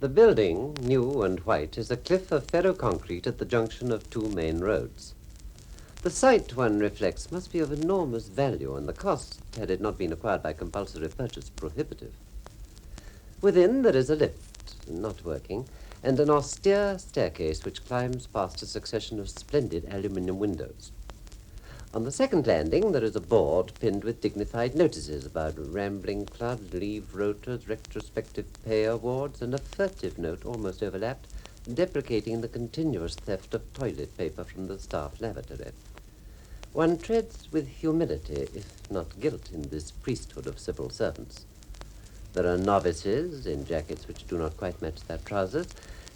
The building, new and white, is a cliff of ferroconcrete at the junction of two main roads. The site, one reflects, must be of enormous value, and the cost, had it not been acquired by compulsory purchase, prohibitive. Within there is a lift, not working, and an austere staircase which climbs past a succession of splendid aluminium windows. On the second landing there is a board pinned with dignified notices about rambling clubs, leave rotors, retrospective pay awards, and a furtive note, almost overlapped, deprecating the continuous theft of toilet paper from the staff lavatory. One treads with humility, if not guilt, in this priesthood of civil servants. There are novices in jackets which do not quite match their trousers,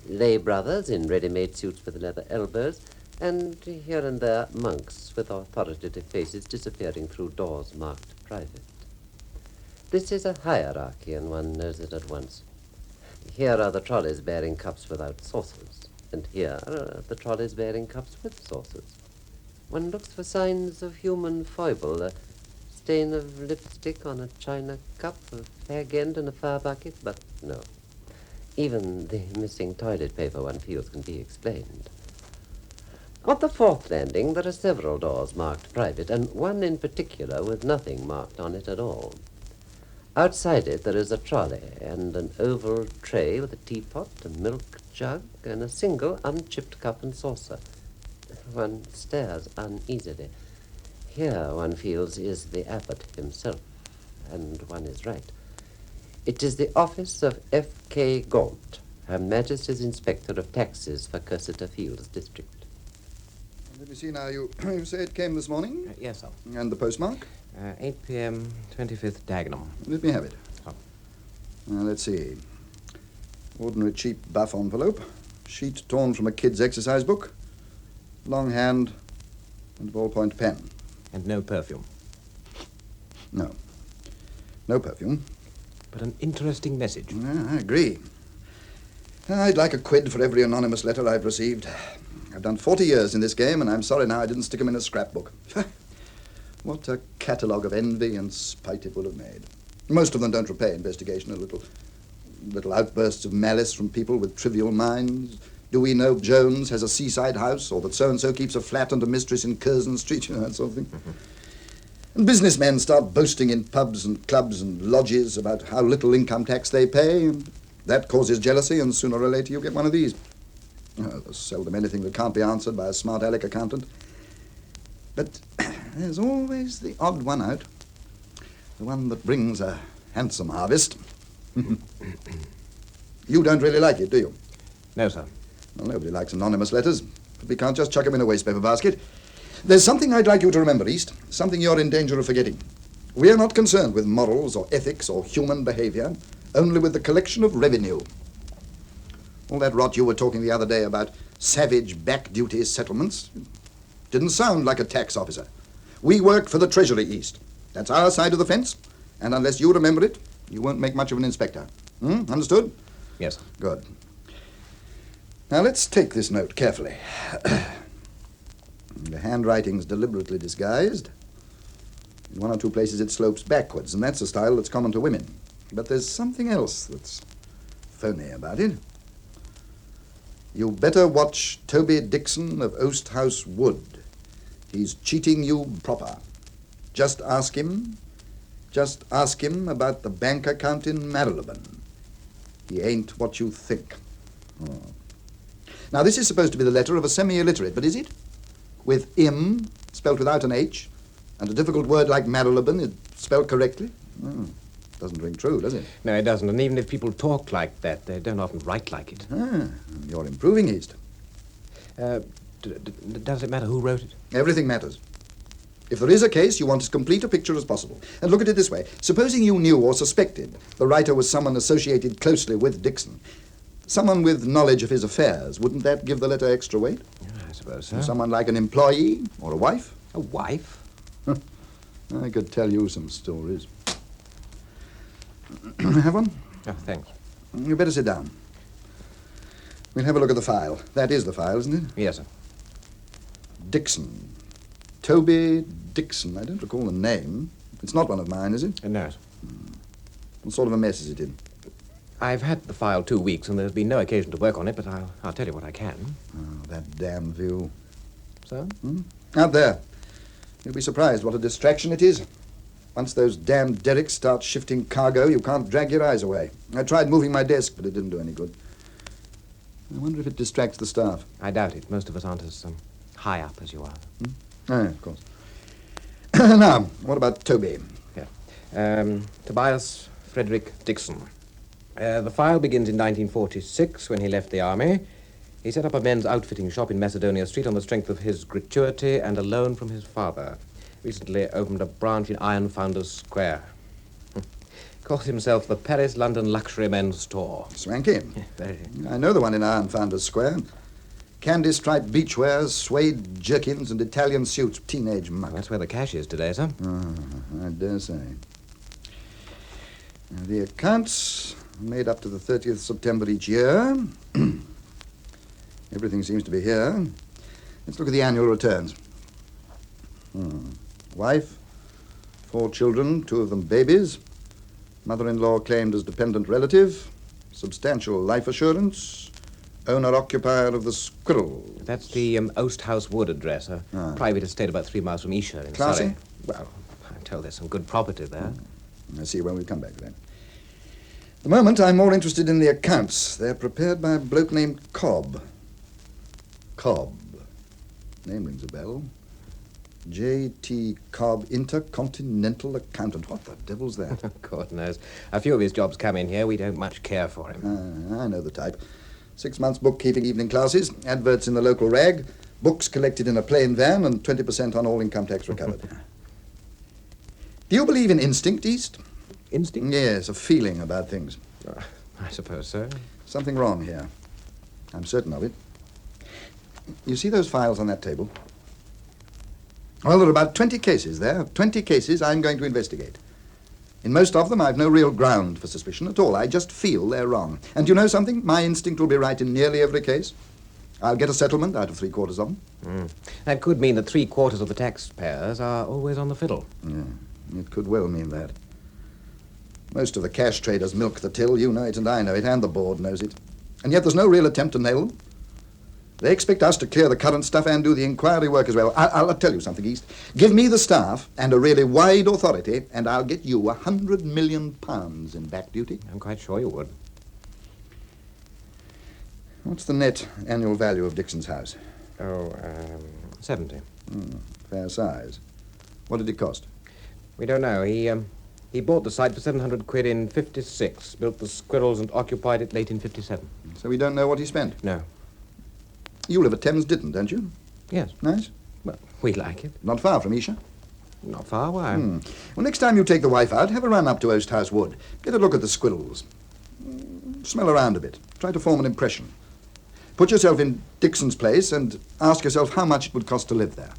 lay brothers in ready-made suits with leather elbows, and here and there monks with authoritative faces disappearing through doors marked private. This is a hierarchy, and one knows it at once. Here are the trolleys bearing cups without saucers, and here are the trolleys bearing cups with saucers. One looks for signs of human foible, a stain of lipstick on a china cup, a fag end in a fire bucket, but no. Even the missing toilet paper, one feels, can be explained. On the fourth landing, there are several doors marked private, and one in particular with nothing marked on it at all. Outside it, there is a trolley and an oval tray with a teapot, a milk jug, and a single unchipped cup and saucer. One stares uneasily. Here, one feels, is the abbot himself, and one is right. It is the office of F.K. Gaunt, Her Majesty's Inspector of Taxes for Cursiter Fields District. Let me see now. You say it came this morning? Yes, sir. And the postmark? 8 p.m., 25th Dagenham. Let me have it. Oh. Let's see. Ordinary cheap buff envelope. Sheet torn from a kid's exercise book. Long hand and ballpoint pen. And no perfume. No. No perfume. But an interesting message. Yeah, I agree. I'd like a quid for every anonymous letter I've received. I've done 40 years in this game, and I'm sorry now I didn't stick them in a scrapbook. What a catalogue of envy and spite it would have made. Most of them don't repay investigation. Little outbursts of malice from people with trivial minds. Do we know Jones has a seaside house, or that so-and-so keeps a flat under mistress in Curzon Street, that sort of thing. And businessmen start boasting in pubs and clubs and lodges about how little income tax they pay, and that causes jealousy, and sooner or later you get one of these. There's seldom anything that can't be answered by a smart aleck accountant. But there's always the odd one out. The one that brings a handsome harvest. You don't really like it, do you? No, sir. Well, nobody likes anonymous letters, but we can't just chuck them in a wastepaper basket. There's something I'd like you to remember, East, something you're in danger of forgetting. We're not concerned with morals or ethics or human behavior, only with the collection of revenue. All that rot you were talking the other day about savage back duty settlements didn't sound like a tax officer. We work for the Treasury, East. That's our side of the fence, and unless you remember it, you won't make much of an inspector. Understood? Yes, sir. Good. Now let's take this note carefully. The handwriting's deliberately disguised. In one or two places it slopes backwards, and that's a style that's common to women. But there's something else that's phony about it. You better watch Toby Dickson of Oasthouse Wood. He's cheating you proper. Just ask him about the bank account in Marylebone. He ain't what you think. Oh. Now, this is supposed to be the letter of a semi-illiterate, but is it? With im, spelt without an H, and a difficult word like Marylebone is spelled correctly? Doesn't ring true, does it? No, it doesn't. And even if people talk like that, they don't often write like it. You're improving, East. Does it matter who wrote it? Everything matters. If there is a case, you want as complete a picture as possible. And look at it this way. Supposing you knew or suspected the writer was someone associated closely with Dickson, someone with knowledge of his affairs, wouldn't that give the letter extra weight? Yeah, I suppose so. Someone like an employee or a wife? A wife? I could tell you some stories. Have one? Oh, thanks. You better sit down. We'll have a look at the file. That is the file, isn't it? Yes, sir. Dickson. Toby Dickson. I don't recall the name. It's not one of mine, is it? No, sir. What sort of a mess is it in? I've had the file 2 weeks, and there's been no occasion to work on it, but I'll tell you what I can. Oh, that damn view. So? Out there. You'll be surprised what a distraction it is. Once those damn derricks start shifting cargo, you can't drag your eyes away. I tried moving my desk, but it didn't do any good. I wonder if it distracts the staff. I doubt it. Most of us aren't as high up as you are. Oh, yeah, of course. Now, what about Toby? Yeah. Tobias Frederick Dickson. The file begins in 1946, when he left the army. He set up a men's outfitting shop in Macedonia Street on the strength of his gratuity and a loan from his father. Recently opened a branch in Iron Founders Square. Calls himself the Paris-London Luxury Men's Store. Swanky. Yeah, very. I know the one in Iron Founders Square. Candy-striped beachwears, suede jerkins, and Italian suits. Teenage muck. Well, that's where the cash is today, sir. I dare say. The accounts are made up to the 30th September each year. Everything seems to be here. Let's look at the annual returns. Wife, 4 children, 2 of them babies. Mother-in-law claimed as dependent relative. Substantial life assurance. Owner-occupier of the Squirrel. That's the Oast House Wood address, a private estate about 3 miles from Esher in Classy? Surrey. Well, I'm told there's some good property there. I see when we come back then. At the moment, I'm more interested in the accounts. They're prepared by a bloke named Cobb. Cobb. Name rings a bell. J.T. Cobb, Intercontinental Accountant. What the devil's that? God knows. A few of his jobs come in here. We don't much care for him. I know the type. 6 months bookkeeping evening classes, adverts in the local rag, books collected in a plain van, and 20% on all income tax recovered. Do you believe in instinct, East? Instinct? Yes, a feeling about things. I suppose so. Something wrong here. I'm certain of it. You see those files on that table? Well, there are about 20 cases there. 20 cases I'm going to investigate. In most of them, I've no real ground for suspicion at all. I just feel they're wrong. And you know something? My instinct will be right in nearly every case. I'll get a settlement out of 3/4 of them. That could mean that 3/4 of the taxpayers are always on the fiddle. Yeah, it could well mean that. Most of the cash traders milk the till. You know it and I know it, and the board knows it. And yet there's no real attempt to nail them. They expect us to clear the current stuff and do the inquiry work as well. I'll tell you something, East. Give me the staff and a really wide authority, and I'll get you £100 million in back duty. I'm quite sure you would. What's the net annual value of Dickson's house? 70. Fair size. What did it cost? We don't know. He bought the site for 700 quid in 56, built the Squirrels and occupied it late in 57. So we don't know what he spent? No. You live at Thames Ditton, don't you? Yes. Nice? Well, we like it. Not far from Esher? Not far, why? Well, next time you take the wife out, have a run up to Oast House Wood. Get a look at the Squirrels. Smell around a bit. Try to form an impression. Put yourself in Dickson's place and ask yourself how much it would cost to live there.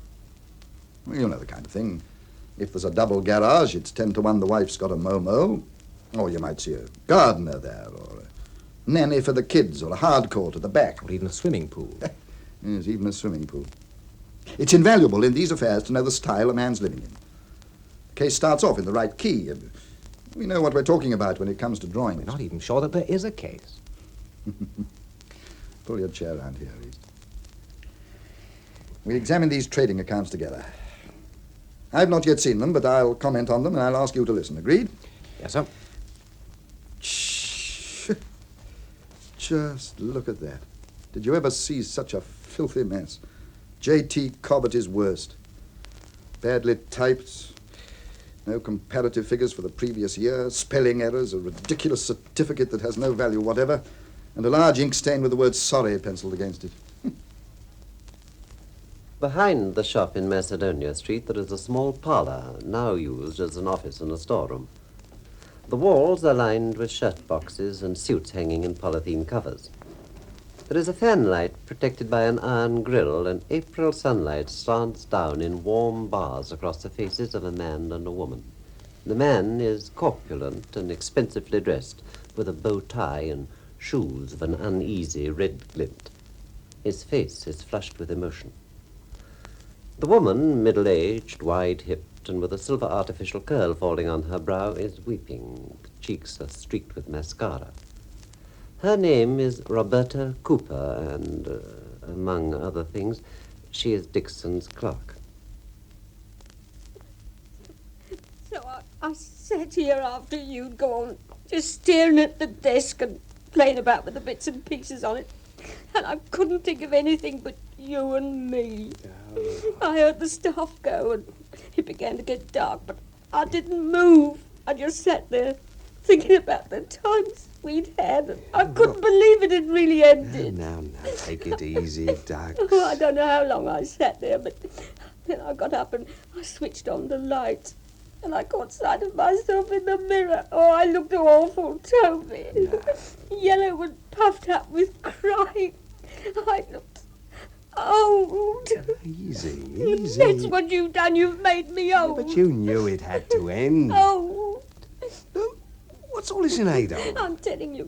Well, you know the kind of thing. If there's a double garage, it's 10 to 1 the wife's got a momo. Or you might see a gardener there, or a nanny for the kids, or a hardcourt at the back. Or even a swimming pool. Yes, even a swimming pool. It's invaluable in these affairs to know the style a man's living in. The case starts off in the right key, and we know what we're talking about when it comes to drawings. We're not even sure that there is a case. Pull your chair around here, East. We examine these trading accounts together. I've not yet seen them, but I'll comment on them and I'll ask you to listen. Agreed? Yes, sir. Shh. Just look at that. Did you ever see such a filthy mess? J.T. Cobb at his worst. Badly typed. No comparative figures for the previous year. Spelling errors. A ridiculous certificate that has no value whatever. And a large ink stain with the word sorry penciled against it. Behind the shop in Macedonia Street, there is a small parlour, now used as an office and a storeroom. The walls are lined with shirt boxes and suits hanging in polythene covers. There is a fanlight protected by an iron grill, and April sunlight slants down in warm bars across the faces of a man and a woman. The man is corpulent and expensively dressed, with a bow tie and shoes of an uneasy red glint. His face is flushed with emotion. The woman, middle-aged, wide-hipped, and with a silver artificial curl falling on her brow, is weeping. The cheeks are streaked with mascara. Her name is Roberta Couper, and, among other things, she is Dickson's clerk. So I sat here after you'd gone, just staring at the desk and playing about with the bits and pieces on it. And I couldn't think of anything but you and me. I heard the staff go and it began to get dark, but I didn't move. I just sat there thinking about the times we'd had, and I couldn't believe it had really ended. Now, take it easy, Dax. Oh, I don't know how long I sat there, but then I got up and I switched on the lights. And I caught sight of myself in the mirror. Oh, I looked awful, Toby. Yellow and puffed up with crying. I looked old. Easy. That's what you've done. You've made me old. But you knew it had to end. Old. What's all this in aid of? I'm telling you.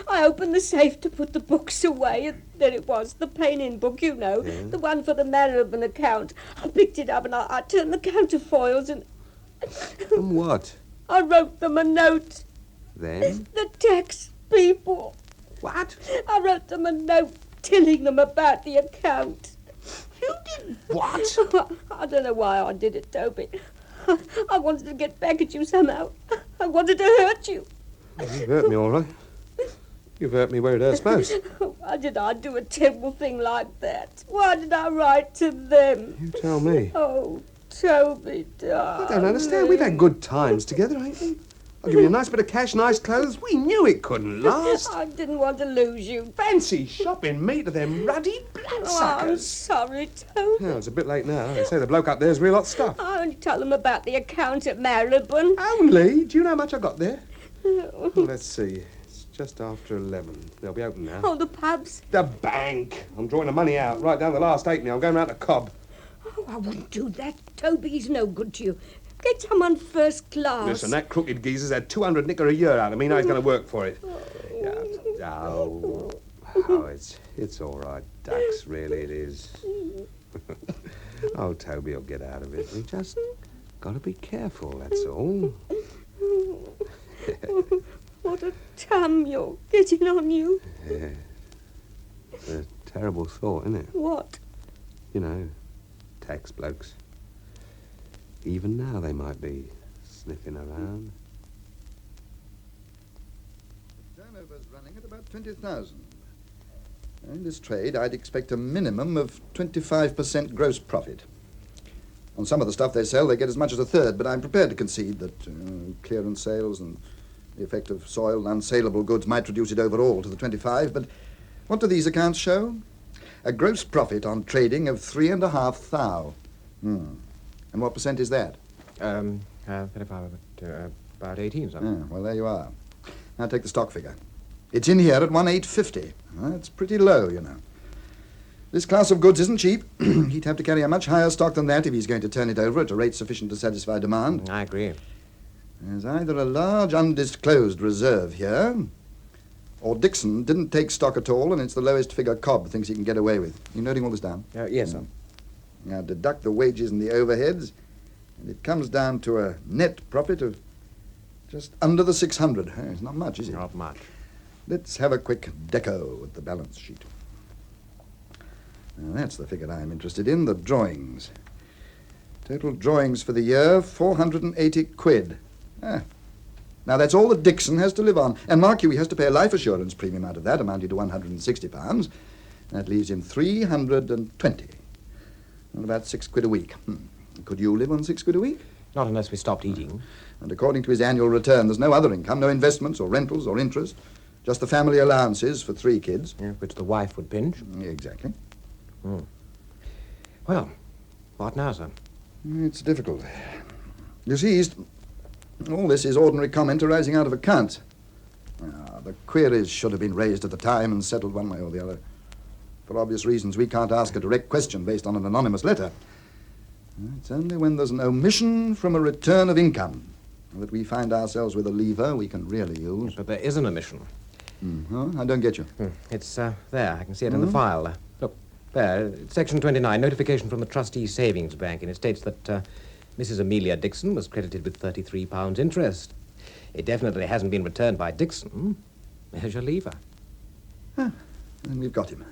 I opened the safe to put the books away, and there it was, the Pain-in book, you know, the one for the Marylebone account. I picked it up and I turned the counterfoils and... And what? I wrote them a note. Then? The tax people. What? I wrote them a note telling them about the account. You did what? I don't know why I did it, Toby. I wanted to get back at you somehow. I wanted to hurt you. You've hurt me, all right. You've hurt me where it hurts most. Why did I do a terrible thing like that? Why did I write to them? You tell me. Oh, Toby, darling. I don't understand. We've had good times together, ain't we? I'll give you a nice bit of cash, nice clothes. We knew it couldn't last. I didn't want to lose you. Fancy shopping me to them ruddy Oh, I'm bloodsuckers. sorry, Toby. Oh, it's a bit late now. They say the bloke up there's real hot stuff. I only told them about the account at Marylebone. Only? Do you know how much I got there? Oh, let's see. It's just after 11. They'll be open now. Oh, the pubs. The bank. I'm drawing the money out. Right down the last halfpenny. I'm going round to Cobb. Oh, I wouldn't do that. Toby's no good to you. Get someone first class. Listen, that crooked geezer's had 200 knicker a year out of me. Now he's going to work for it. It's all right, Dax. Really, it is. Oh, Toby'll get out of it. We just got to be careful, that's all. What a tam you're getting on you. Yeah. It's a terrible thought, isn't it? What? You know, tax blokes. Even now they might be sniffing around. Turnover's running at about 20,000. In this trade, I'd expect a minimum of 25% gross profit. On some of the stuff they sell, they get as much as a third, but I'm prepared to concede that clearance sales and the effect of soiled, unsaleable goods might reduce it overall to the 25. But what do these accounts show? A gross profit on trading of 3,500. And what percent is that? About 18 something. Well, there you are. Now take the stock figure. It's in here at 1,850. That's pretty low, you know. This class of goods isn't cheap. He'd have to carry a much higher stock than that if he's going to turn it over at a rate sufficient to satisfy demand. I agree. There's either a large undisclosed reserve here, or Dickson didn't take stock at all, and it's the lowest figure Cobb thinks he can get away with. You noting all this down? Yes, sir. Now deduct the wages and the overheads, and it comes down to a net profit of just under the 600. It's not much, is it? Not much. Let's have a quick deco at the balance sheet. Now, that's the figure I'm interested in, the drawings. Total drawings for the year, 480 quid. Now, that's all that Dickson has to live on. And mark you, he has to pay a life assurance premium out of that, amounting to £160. That leaves him 320. And about 6 quid a week. Could you live on 6 quid a week? Not unless we stopped eating. And according to his annual return, there's no other income, no investments or rentals or interest. Just the family allowances for 3 kids. Yeah, which the wife would pinch. Exactly. Well, what now, sir? It's difficult. You see, all this is ordinary comment arising out of accounts. The queries should have been raised at the time and settled one way or the other. For obvious reasons, we can't ask a direct question based on an anonymous letter. It's only when there's an omission from a return of income that we find ourselves with a lever we can really use. But there is an omission. I don't get you. It's there. I can see it in the file. Look, there, Section 29, notification from the Trustee Savings Bank, and it states that Mrs. Amelia Dickson was credited with £33 interest. It definitely hasn't been returned by Dickson. There's your lever. And we've got him.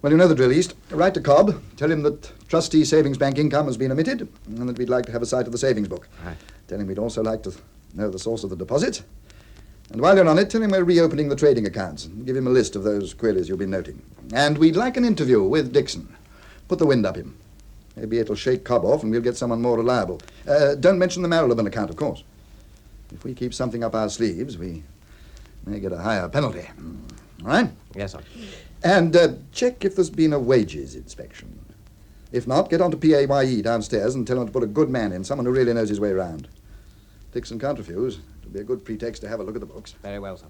Well, you know the drill, East. Write to Cobb. Tell him that trustee savings bank income has been omitted and that we'd like to have a sight of the savings book. Right. Tell him we'd also like to know the source of the deposit. And while you're on it, tell him we're reopening the trading accounts and give him a list of those queries you've been noting. And we'd like an interview with Dickson. Put the wind up him. Maybe it'll shake Cobb off and we'll get someone more reliable. Don't mention the Marylebone account, of course. If we keep something up our sleeves, we may get a higher penalty. All right? Yes, sir. And check if there's been a wages inspection. If not, get on to PAYE downstairs and tell them to put a good man in, someone who really knows his way around. Dickson can't refuse. It'll be a good pretext to have a look at the books. Very well, sir.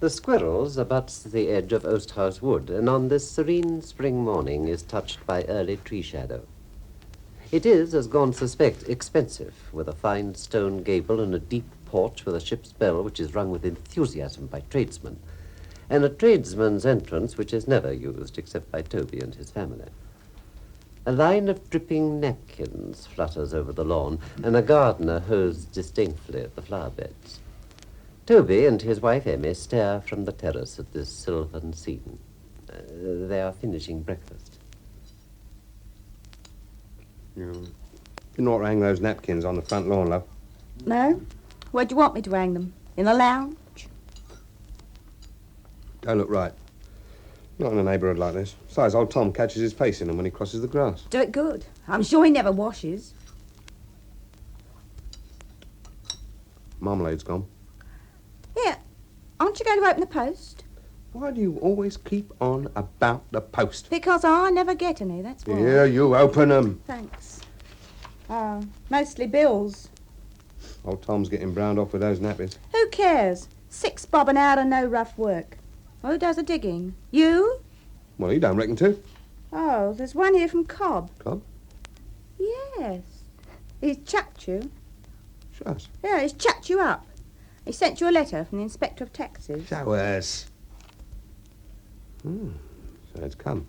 The Squirrels abuts the edge of Osthouse Wood, and on this serene spring morning is touched by early tree shadow. It is, as Gaunt suspects, expensive, with a fine stone gable and a deep porch with a ship's bell which is rung with enthusiasm by tradesmen, and a tradesman's entrance which is never used except by Toby and his family. A line of dripping napkins flutters over the lawn, and a gardener hoes disdainfully at the flower beds. Toby and his wife Emmy stare from the terrace at this sylvan scene. They are finishing breakfast. You not hang those napkins on the front lawn, love? No? Where do you want me to hang them? In the lounge? Don't look right. Not in a neighbourhood like this. Besides, old Tom catches his face in them when he crosses the grass. Do it good. I'm sure he never washes. Marmalade's gone. Here, aren't you going to open the post? Why do you always keep on about the post? Because I never get any, that's why. Here, you open them. Thanks. Mostly bills. Old Tom's getting browned off with those nappies. Who cares? 6 bob an hour and no rough work. Who does the digging? You? Well, he don't reckon to. Oh, there's one here from Cobb. Cobb? Yes. He's chapped you. Shucks. Yeah, he's chapped you up. He sent you a letter from the Inspector of Taxes. Show us. So it's come.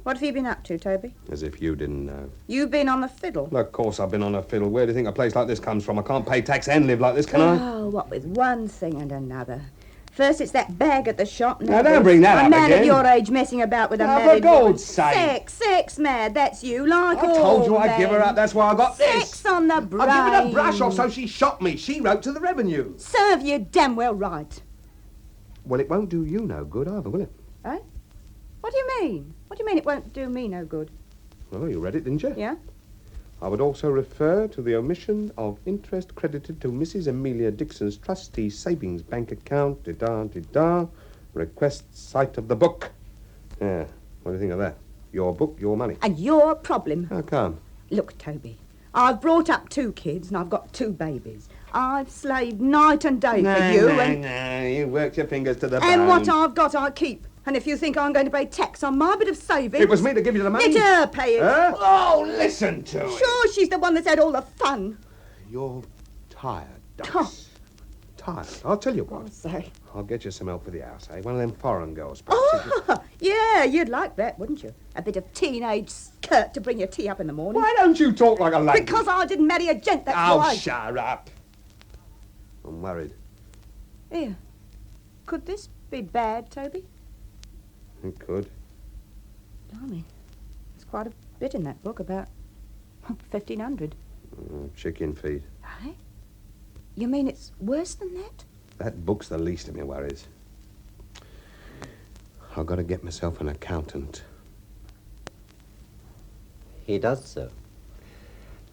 What have you been up to, Toby? As if you didn't know. You've been on the fiddle. Well, of course I've been on a fiddle. Where do you think a place like this comes from? I can't pay tax and live like this, can I? Oh, what with one thing and another. First it's that bag at the shop. Now, don't bring that a up man again. of your age messing about with a Now, for married woman. God's sake. Sex, mad, that's you, like I all told you I'd give her men. up. That's why I got this. Sex on the brain. I'll give her the brush off so she shot me. She wrote to the revenue. Serve you damn well right. Well, it won't do you no good either, will it? Eh? What do you mean? What do you mean it won't do me no good? Well, you read it, didn't you? Yeah? I would also refer to the omission of interest credited to Mrs. Amelia Dickson's trustee savings bank account, da-da. Request sight of the book. Yeah, what do you think of that? Your book, your money. And your problem. How come? Look, Toby, I've brought up 2 kids and I've got 2 babies. I've slaved night and day for you and... You worked your fingers to the bone. And what I've got, I keep. And if you think I'm going to pay tax on my bit of savings... It was me to give you the money. Let her pay it. Huh? Oh, listen to it. Sure, she's the one that's had all the fun. You're tired, Oh. Ducks. Tired. I'll tell you what. Oh, sorry. I'll get you some help for the house, eh? One of them foreign girls, perhaps. Oh, yeah, you'd like that, wouldn't you? A bit of teenage skirt to bring your tea up in the morning. Why don't you talk like a lady? Because I didn't marry a gent, that's Oh, why. shut up. I'm worried. Here, could this be bad, Toby? It could. Blimey, there's quite a bit in that book, about 1,500. Chicken feed. Hey? You mean it's worse than that? That book's the least of my worries. I've got to get myself an accountant. He does so.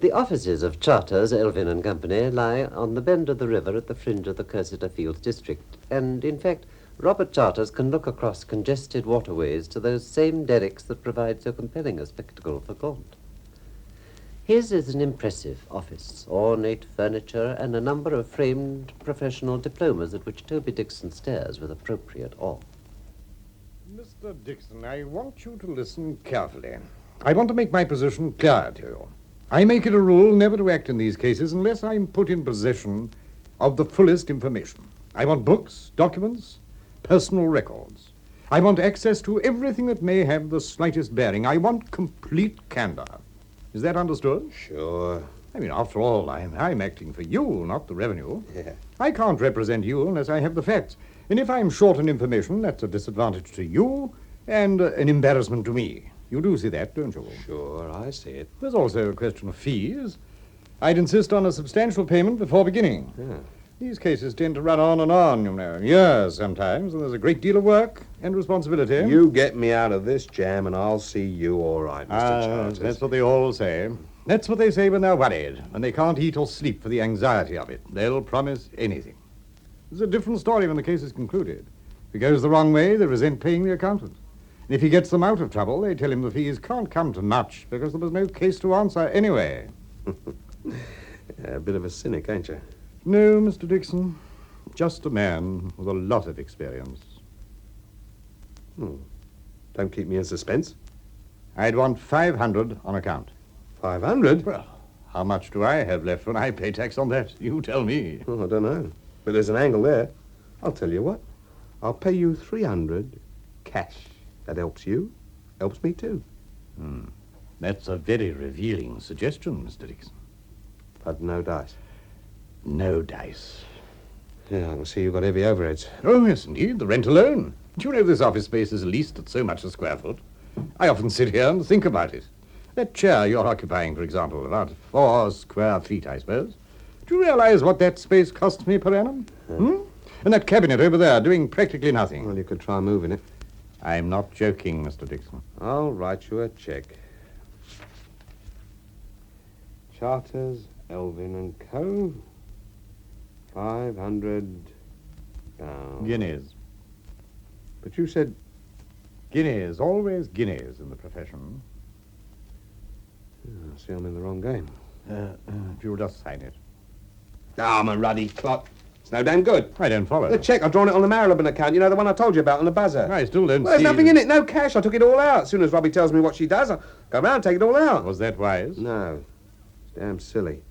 The offices of Charters, Elvin and Company lie on the bend of the river at the fringe of the Cursiter Fields district, and, in fact, Robert Charters can look across congested waterways to those same derricks that provide so compelling a spectacle for Gaunt. His is an impressive office, ornate furniture, and a number of framed professional diplomas at which Toby Dickson stares with appropriate awe. Mr. Dickson, I want you to listen carefully. I want to make my position clear to you. I make it a rule never to act in these cases unless I'm put in possession of the fullest information. I want books, documents, personal records. I want access to everything that may have the slightest bearing. I want complete candor. Is that understood? Sure. I mean, after all, I'm acting for you, not the revenue. Yeah. I can't represent you unless I have the facts. And if I'm short on information, that's a disadvantage to you and an embarrassment to me. You do see that, don't you? Sure, I see it. There's also a question of fees. I'd insist on a substantial payment before beginning. Yeah. These cases tend to run on, you know, years sometimes, and there's a great deal of work and responsibility. You get me out of this jam and I'll see you all right, Mr. Charters. That's what they all say. That's what they say when they're worried, when they can't eat or sleep for the anxiety of it. They'll promise anything. It's a different story when the case is concluded. If it goes the wrong way, they resent paying the accountant. And if he gets them out of trouble, they tell him the fees can't come to much because there was no case to answer anyway. A bit of a cynic, ain't you? No, Mr. Dickson. Just a man with a lot of experience. Don't keep me in suspense. I'd want 500 on account. 500? Well, how much do I have left when I pay tax on that? You tell me. Oh, I don't know. But there's an angle there. I'll tell you what. I'll pay you 300 cash. That helps you. Helps me too. That's a very revealing suggestion, Mr. Dickson. But no dice. No dice. Yeah, I can see you've got heavy overheads. Oh, yes, indeed. The rent alone. Do you know this office space is leased at so much a square foot? I often sit here and think about it. That chair you're occupying, for example, about 4 square feet, I suppose. Do you realize what that space costs me per annum? And that cabinet over there doing practically nothing. Well, you could try moving it. I'm not joking, Mr. Dickson. I'll write you a check. Charters, Elvin and Co. 500 pounds. Guineas. But you said... Guineas. Always guineas in the profession. I see I'm in the wrong game. If you'll just sign it. I'm a ruddy clock. It's no damn good. I don't follow. The cheque, I've drawn it on the Marylebone account. You know, the one I told you about on the buzzer. I still don't Well, there's see... nothing in it. No cash. I took it all out. As soon as Robbie tells me what she does, I'll go round and take it all out. Was that wise? No. It's damn silly.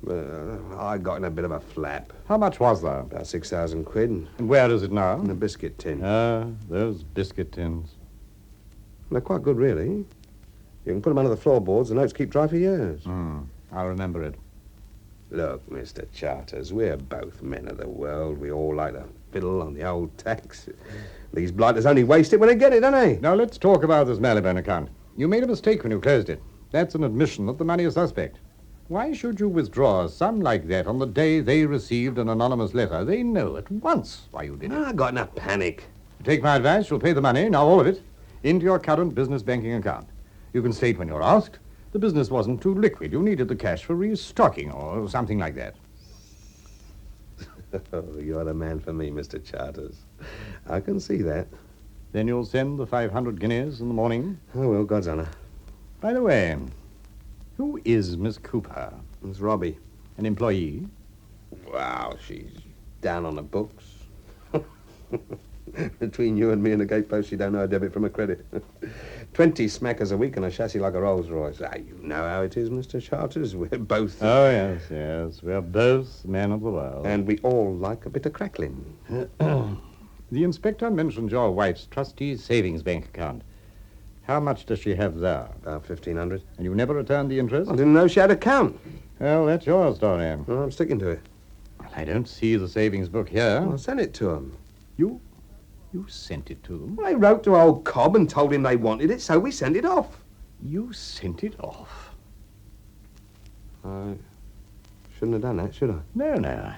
I got in a bit of a flap. How much was there? About 6,000 quid And where is it now? in a biscuit tin. Those biscuit tins. They're quite good, really. You can put them under the floorboards. The notes keep dry for years. I'll remember it. Look, Mr. Charters, we're both men of the world. We all like to fiddle on the old tax. These blighters only waste it when they get it, don't they? Now, let's talk about this Marylebone account. You made a mistake when you closed it. That's an admission that the money is suspect. Why should you withdraw a sum like that on the day they received an anonymous letter? They know at once why you did it. I got in a panic. Take my advice, you'll pay the money, now all of it, into your current business banking account. You can state when you're asked, the business wasn't too liquid. You needed the cash for restocking or something like that. Oh, you're the man for me, Mr. Charters. I can see that. Then you'll send the 500 guineas in the morning. Oh, well, God's honour. By the way, who is Miss Couper? It's Robbie. An employee? Wow, she's down on the books. Between you and me and the gatepost, she don't know a debit from a credit. 20 smackers a week and a chassis like a Rolls Royce. Ah, you know how it is, Mr. Charters. We're both... Oh, yes, yes. We're both men of the world. And we all like a bit of crackling. The inspector mentioned your wife's trustee savings bank account. How much does she have there? About 1,500. And you never returned the interest? I didn't know she had a account. Well, that's your story. Well, I'm sticking to it. Well, I don't see the savings book here. Well, I sent it to him. You sent it to them? Well, I wrote to old Cobb and told him they wanted it, so we sent it off. You sent it off? I shouldn't have done that, should I? No.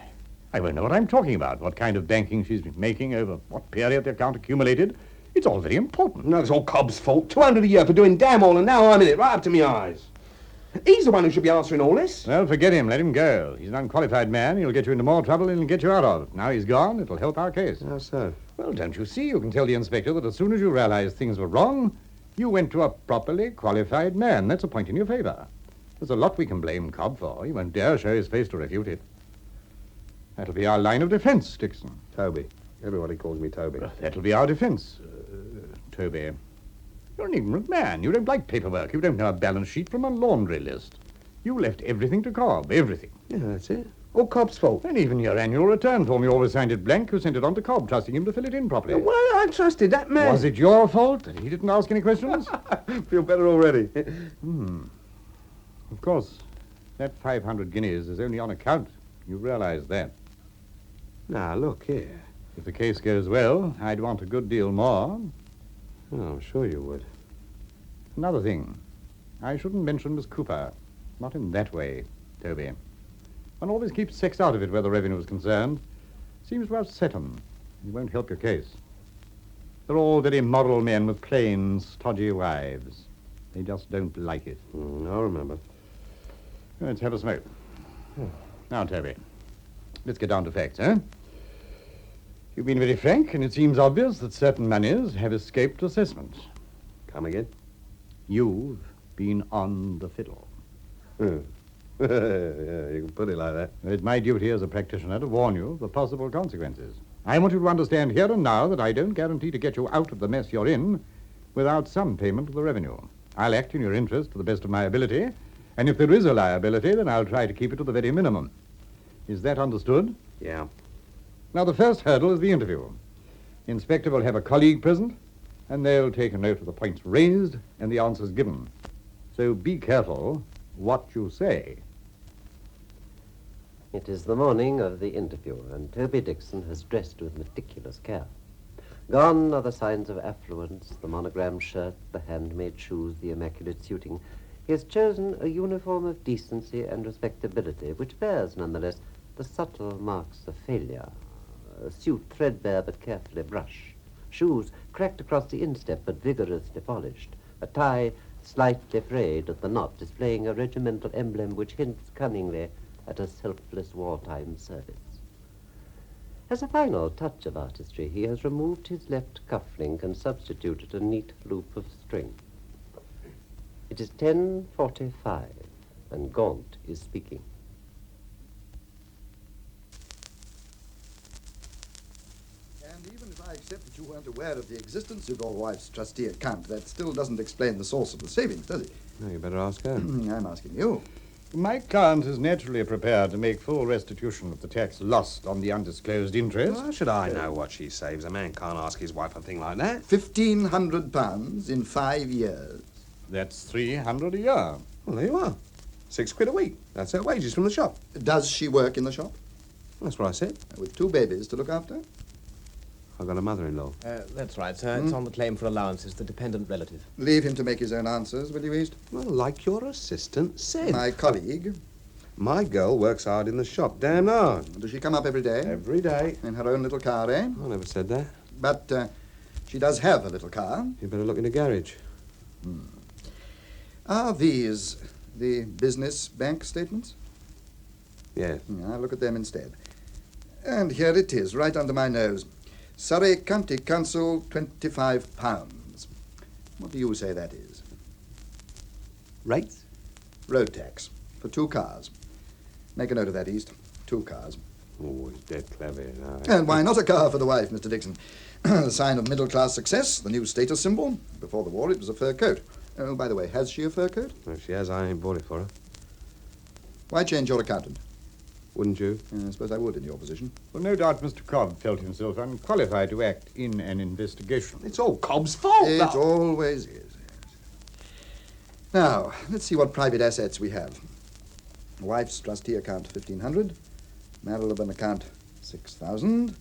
I won't know what I'm talking about. What kind of banking she's been making, over what period the account accumulated. It's all very important. No, it's all Cobb's fault. 200 a year for doing damn all, and now I'm in it, right up to my eyes. He's the one who should be answering all this. Well, forget him. Let him go. He's an unqualified man. He'll get you into more trouble than he'll get you out of. Now he's gone. It'll help our case. How so? Well, don't you see? You can tell the inspector that as soon as you realized things were wrong, you went to a properly qualified man. That's a point in your favor. There's a lot we can blame Cobb for. He won't dare show his face to refute it. That'll be our line of defense, Dickson. Toby. Everybody calls me Toby. That'll be our defense. Toby, you're an ignorant man. You don't like paperwork. You don't know a balance sheet from a laundry list. You left everything to Cobb, everything. Yeah, that's it. All Cobb's fault. And even your annual return form, you always signed it blank. You sent it on to Cobb, trusting him to fill it in properly. Well, I trusted that man. Was it your fault that he didn't ask any questions? Feel better already. Of course, that 500 guineas is only on account. You realize that. Now, look here. If the case goes well, I'd want a good deal more. Oh, I'm sure you would. Another thing. I shouldn't mention Miss Couper. Not in that way, Toby. One always keeps sex out of it where the revenue is concerned. Seems to upset 'em. It won't help your case. They're all very moral men with plain, stodgy wives. They just don't like it. I remember. Let's have a smoke. Now, Toby, let's get down to facts, eh? You've been very frank, and it seems obvious that certain moneys have escaped assessment. Come again? You've been on the fiddle. Yeah, you can put it like that. It's my duty as a practitioner to warn you of the possible consequences. I want you to understand here and now that I don't guarantee to get you out of the mess you're in without some payment of the revenue. I'll act in your interest to the best of my ability, and if there is a liability, then I'll try to keep it to the very minimum. Is that understood? Yeah. Now, the first hurdle is the interview. The inspector will have a colleague present, and they'll take a note of the points raised and the answers given. So be careful what you say. It is the morning of the interview, and Toby Dickson has dressed with meticulous care. Gone are the signs of affluence, the monogrammed shirt, the handmade shoes, the immaculate suiting. He has chosen a uniform of decency and respectability, which bears, nonetheless, the subtle marks of failure. A suit threadbare but carefully brushed. Shoes cracked across the instep but vigorously polished. A tie slightly frayed at the knot, displaying a regimental emblem which hints cunningly at a selfless wartime service. As a final touch of artistry, he has removed his left cufflink and substituted a neat loop of string. It is 10:45, and Gaunt is speaking. And even if I accept that you weren't aware of the existence of your wife's trustee account, that still doesn't explain the source of the savings, does it? No, you better ask her. I'm asking you. My client is naturally prepared to make full restitution of the tax lost on the undisclosed interest. How should I know what she saves? A man can't ask his wife a thing like that. £1,500 in 5 years. That's $300 a year. Well, there you are. £6 a week. That's her wages from the shop. Does she work in the shop? That's what I said. With 2 babies to look after? I've got a mother-in-law. That's right, sir. It's on the claim for allowances, the dependent relative. Leave him to make his own answers, will you, East? Well, like your assistant said. My colleague. My girl works hard in the shop, damn hard. Does she come up every day? Every day. In her own little car, eh? I never said that. But she does have a little car. You better look in the garage. Are these the business bank statements? Yeah. I'll look at them instead. And here it is, right under my nose. Surrey County Council, £25. What do you say that is? Rates? Road tax for 2 cars. Make a note of that, East. 2 cars. Oh, he's dead clever, you know. And why not a car for the wife, Mr. Dickson? The sign of middle-class success, the new status symbol. Before the war, it was a fur coat. Oh, by the way, has she a fur coat? Well, if she has, I ain't bought it for her. Why change your accountant? Wouldn't you? I suppose I would in your position. Well, no doubt Mr. Cobb felt himself unqualified to act in an investigation. It's all Cobb's fault, It though. always is, yes. Now, let's see what private assets we have. Wife's trustee account, 1,500. Marylebone account, 6,000.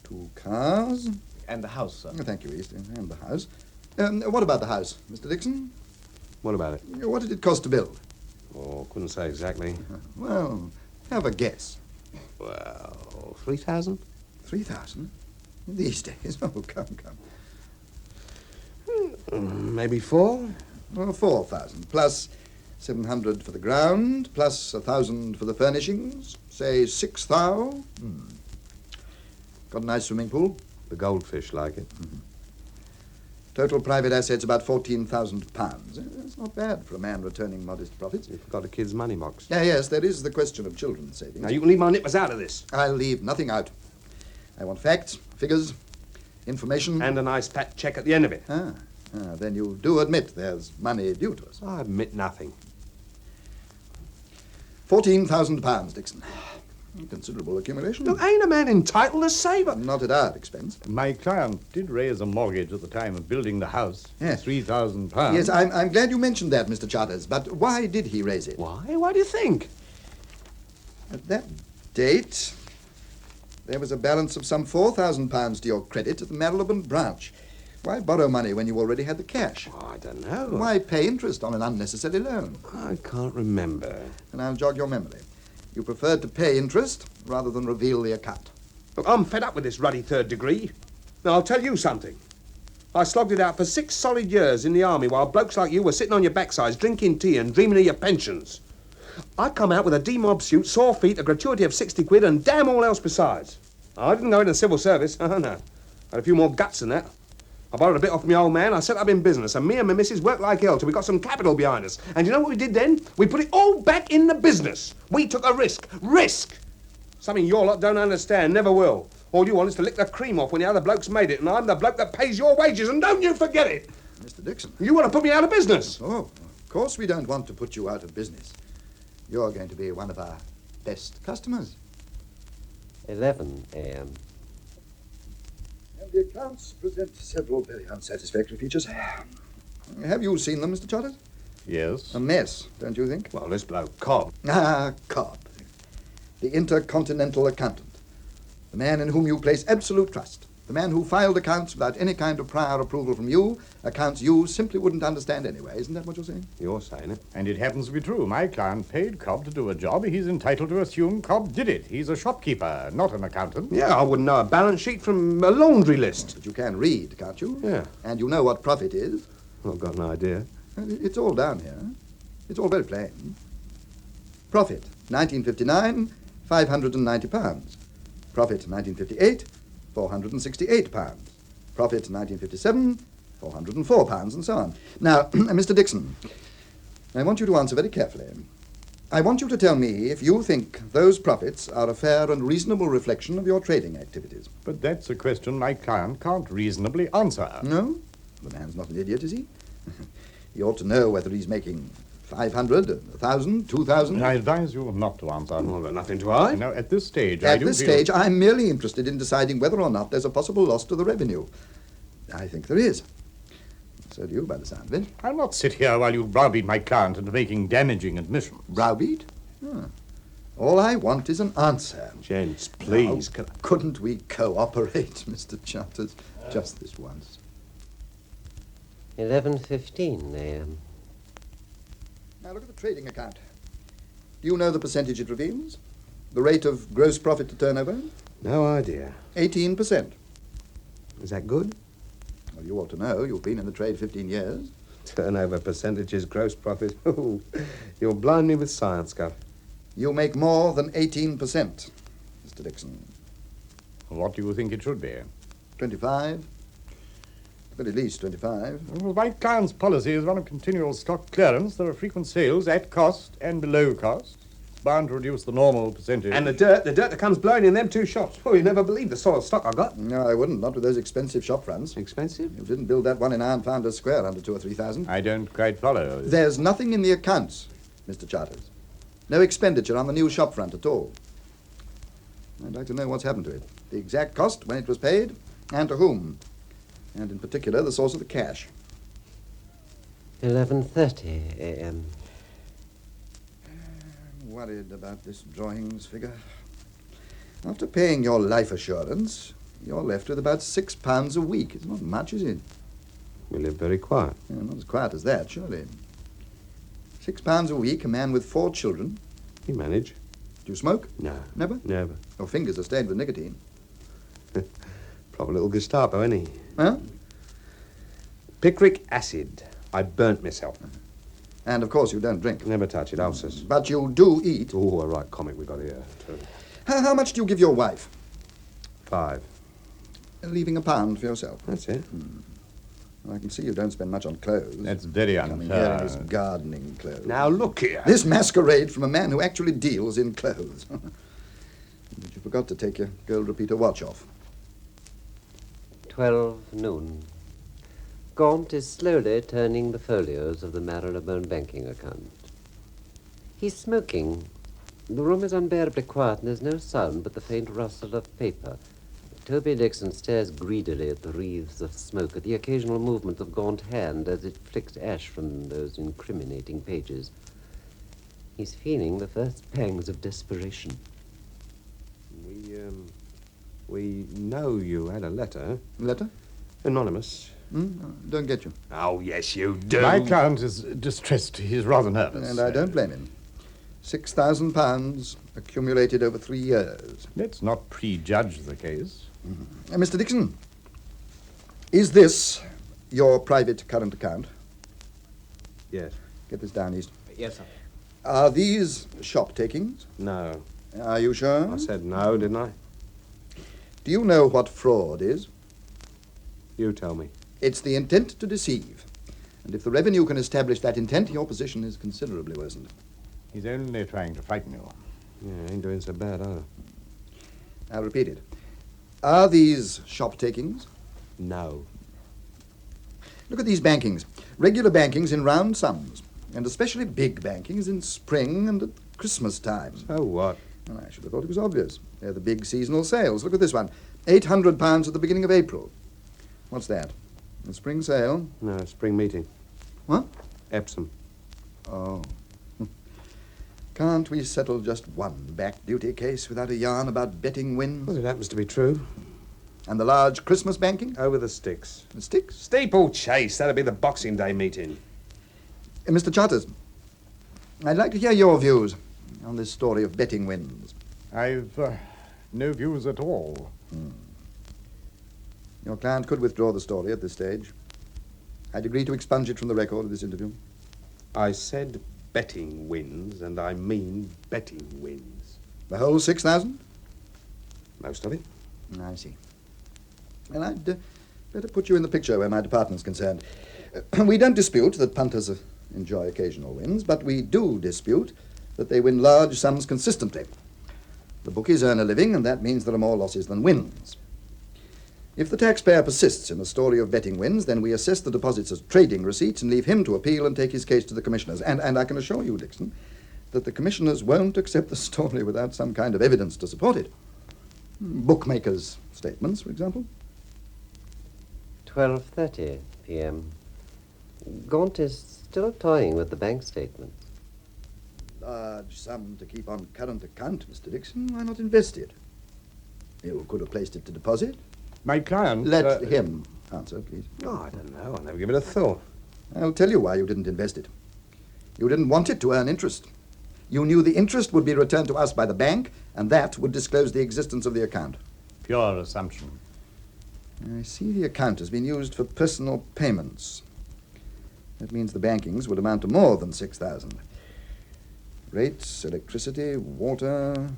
2 cars. And the house, sir. Thank you, East. And the house. What about the house, Mr. Dickson? What about it? What did it cost to build? Oh, couldn't say exactly. Well, have a guess. Well, 3,000? 3,000? These days? Oh, come. Maybe 4? Well, 4,000, plus 700 for the ground, plus 1,000 for the furnishings. Say 6,000. Got a nice swimming pool? The goldfish like it. Total private assets about £14,000. That's not bad for a man returning modest profits. You forgot a kid's money box. Yes, there is the question of children's savings. Now, you can leave my nippers out of this. I'll leave nothing out. I want facts, figures, information. And a nice fat check at the end of it. Then you do admit there's money due to us. I admit nothing. £14,000, Dickson. Considerable accumulation. Look, ain't a man entitled to save it? Not at our expense. My client did raise a mortgage at the time of building the house. Yes. £3,000. Yes, I'm glad you mentioned that, Mr. Charters. But why did he raise it? Why? Why do you think? At that date, There was a balance of some £4,000 to your credit at the Marylebone branch. Why borrow money when you already had the cash? Oh, I don't know. Why pay interest on an unnecessary loan? I can't remember. And I'll jog your memory. You preferred to pay interest rather than reveal the account. Look, I'm fed up with this ruddy third degree. Now, I'll tell you something. I slogged it out for 6 solid years in the army while blokes like you were sitting on your backsides drinking tea and dreaming of your pensions. I come out with a D-mob suit, sore feet, a gratuity of 60 quid and damn all else besides. I didn't go into the civil service. Oh, no. I had a few more guts than that. I borrowed a bit off my old man, I set up in business, and me and my missus worked like hell till we got some capital behind us. And you know what we did then? We put it all back in the business. We took a risk. Risk! Something your lot don't understand, never will. All you want is to lick the cream off when the other bloke's made it, and I'm the bloke that pays your wages, and don't you forget it! Mr. Dickson. You want to put me out of business? Oh, of course we don't want to put you out of business. You're going to be one of our best customers. 11 a.m. And the accounts present several very unsatisfactory features. Have you seen them, Mr. Charters? Yes. A mess, don't you think? Well, this bloke, Cobb. Ah, Cobb. The intercontinental accountant. The man in whom you place absolute trust. The man who filed accounts without any kind of prior approval from you. Accounts you simply wouldn't understand anyway. Isn't that what you're saying? You're saying it. And it happens to be true. My client paid Cobb to do a job. He's entitled to assume Cobb did it. He's a shopkeeper, not an accountant. Yeah, I wouldn't know a balance sheet from a laundry list. But you can read, can't you? Yeah. And you know what profit is. I've got an idea. It's all down here. It's all very plain. Profit, 1959, £590. Profit, 1958, £468. Profit, 1957, £404, and so on. Now, Mr. Dickson, I want you to answer very carefully. I want you to tell me if you think those profits are a fair and reasonable reflection of your trading activities. But that's a question my client can't reasonably answer. No? The man's not an idiot, is he? He ought to know whether he's making 500, 1,000, 2,000. I advise you not to answer. Well, I've got nothing to hide. Now, at this stage, I At do this feel... stage, I'm merely interested in deciding whether or not there's a possible loss to the revenue. I think there is. So do you, by the sound of it. I'll not sit here while you browbeat my client into making damaging admissions. Browbeat? Huh. All I want is an answer. Gents, please. Now, couldn't we cooperate, Mr. Charters, just this once? 11:15 a.m. Now look at the trading account. Do you know the percentage it reveals? The rate of gross profit to turnover? No idea. 18%. Is that good? Well, you ought to know. You've been in the trade 15 years. Turnover percentages, gross profit. Oh, you'll blind me with science, Gov. You make more than 18%, Mr. Dickson. What do you think it should be? 25. At very least 25. Well, my client's policy is one of continual stock clearance. There are frequent sales at cost and below cost. It's bound to reduce the normal percentage. And the dirt that comes blowing in them two shops. Oh, you never believe the sort of stock I got. No, I wouldn't. Not with those expensive shop fronts. Expensive? You didn't build that one in Iron Founders Square under 2,000 or 3,000. I don't quite follow. There's nothing in the accounts, Mr. Charters. No expenditure on the new shop front at all. I'd like to know what's happened to it. The exact cost, when it was paid, and to whom. And in particular, the source of the cash. 11:30 a.m. I'm worried about this drawings figure. After paying your life assurance, you're left with about £6 a week. It's not much, is it? We live very quiet. Yeah, not as quiet as that, surely. £6 a week, a man with 4 children. You manage. Do you smoke? No. Never? Never. Your fingers are stained with nicotine. Proper little Gestapo, isn't he? Huh? Picric acid. I burnt myself. And, of course, you don't drink. Never touch it, ulcers. But you do eat. Oh, a right comic we got here, too. How much do you give your wife? 5. Leaving £1 for yourself. That's it. I can see you don't spend much on clothes. That's very Coming here in unfair. his gardening clothes. Now, look here. This masquerade from a man who actually deals in clothes. But you forgot to take your gold repeater watch off. 12 noon. Gaunt is slowly turning the folios of the Marylebone banking account. He's smoking. The room is unbearably quiet, and there's no sound but the faint rustle of paper. Toby Dickson stares greedily at the wreaths of smoke, at the occasional movement of Gaunt hand as it flicks ash from those incriminating pages. He's feeling the first pangs of desperation. We know you had a letter. Letter? Anonymous. Don't get you. Oh, yes, you do. My client is distressed. He's rather nervous. And I don't blame him. £6,000 accumulated over 3 years. Let's not prejudge the case. Mr. Dickson, is this your private current account? Yes. Get this down, East. Yes, sir. Are these shop takings? No. Are you sure? I said no, didn't I? Do you know what fraud is? You tell me. It's the intent to deceive. And if the revenue can establish that intent, your position is considerably worsened. He's only trying to frighten you. Yeah, ain't doing so bad, either. I'll repeat it. Are these shop takings? No. Look at these bankings. Regular bankings in round sums, and especially big bankings in spring and at Christmas time. So what? Well, I should have thought it was obvious. They're the big seasonal sales. Look at this one. £800 at the beginning of April. What's that? A spring sale? No, spring meeting. What? Epsom. Oh. Can't we settle just one back duty case without a yarn about betting wins? Well, it happens to be true. And the large Christmas banking? Over the sticks. The sticks? Steeplechase. That'll be the Boxing Day meeting. Mr. Charters, I'd like to hear your views on this story of betting wins. I've no views at all. Your client could withdraw the story at this stage. I'd agree to expunge it from the record of this interview. I said betting wins, and I mean betting wins. The whole 6,000? Most of it. I see. Well, I'd better put you in the picture where my department's concerned. We don't dispute that punters enjoy occasional wins, but we do dispute that they win large sums consistently. The bookies earn a living, and that means there are more losses than wins. If the taxpayer persists in the story of betting wins, then we assess the deposits as trading receipts and leave him to appeal and take his case to the commissioners. And I can assure you, Dickson, that the commissioners won't accept the story without some kind of evidence to support it. Bookmakers' statements, for example. 12:30 p.m. Gaunt is still toying with the bank statements. Large sum to keep on current account, Mr. Dickson. Why not invest it? You could have placed it to deposit. My client... Let him answer, please. Oh, I don't know. I'll never give it a thought. I'll tell you why you didn't invest it. You didn't want it to earn interest. You knew the interest would be returned to us by the bank, and that would disclose the existence of the account. Pure assumption. I see the account has been used for personal payments. That means the bankings would amount to more than 6,000. Rates, electricity, water...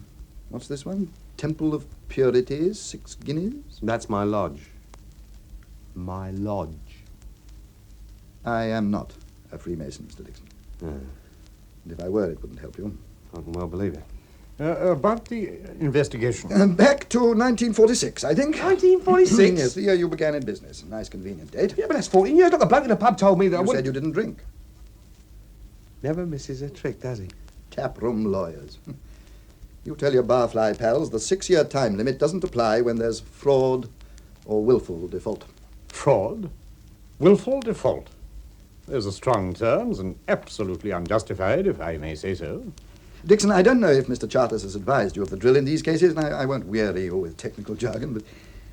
What's this one? Temple of Purity, 6 guineas? That's my lodge. My lodge. I am not a Freemason, Mr. Dickson. And if I were, it wouldn't help you. I can well believe it. About the investigation. Back to 1946, I think. 1946? Yes, the year you began in business. A nice, convenient date. Yeah, but that's 14 years. Look, the bloke in the pub told me that You said you didn't drink. Never misses a trick, does he? Taproom lawyers. You tell your barfly pals the 6-year time limit doesn't apply when there's fraud or willful default. Fraud? Willful default? Those are strong terms and absolutely unjustified, if I may say so. Dickson, I don't know if Mr. Charters has advised you of the drill in these cases, and I won't weary you with technical jargon, but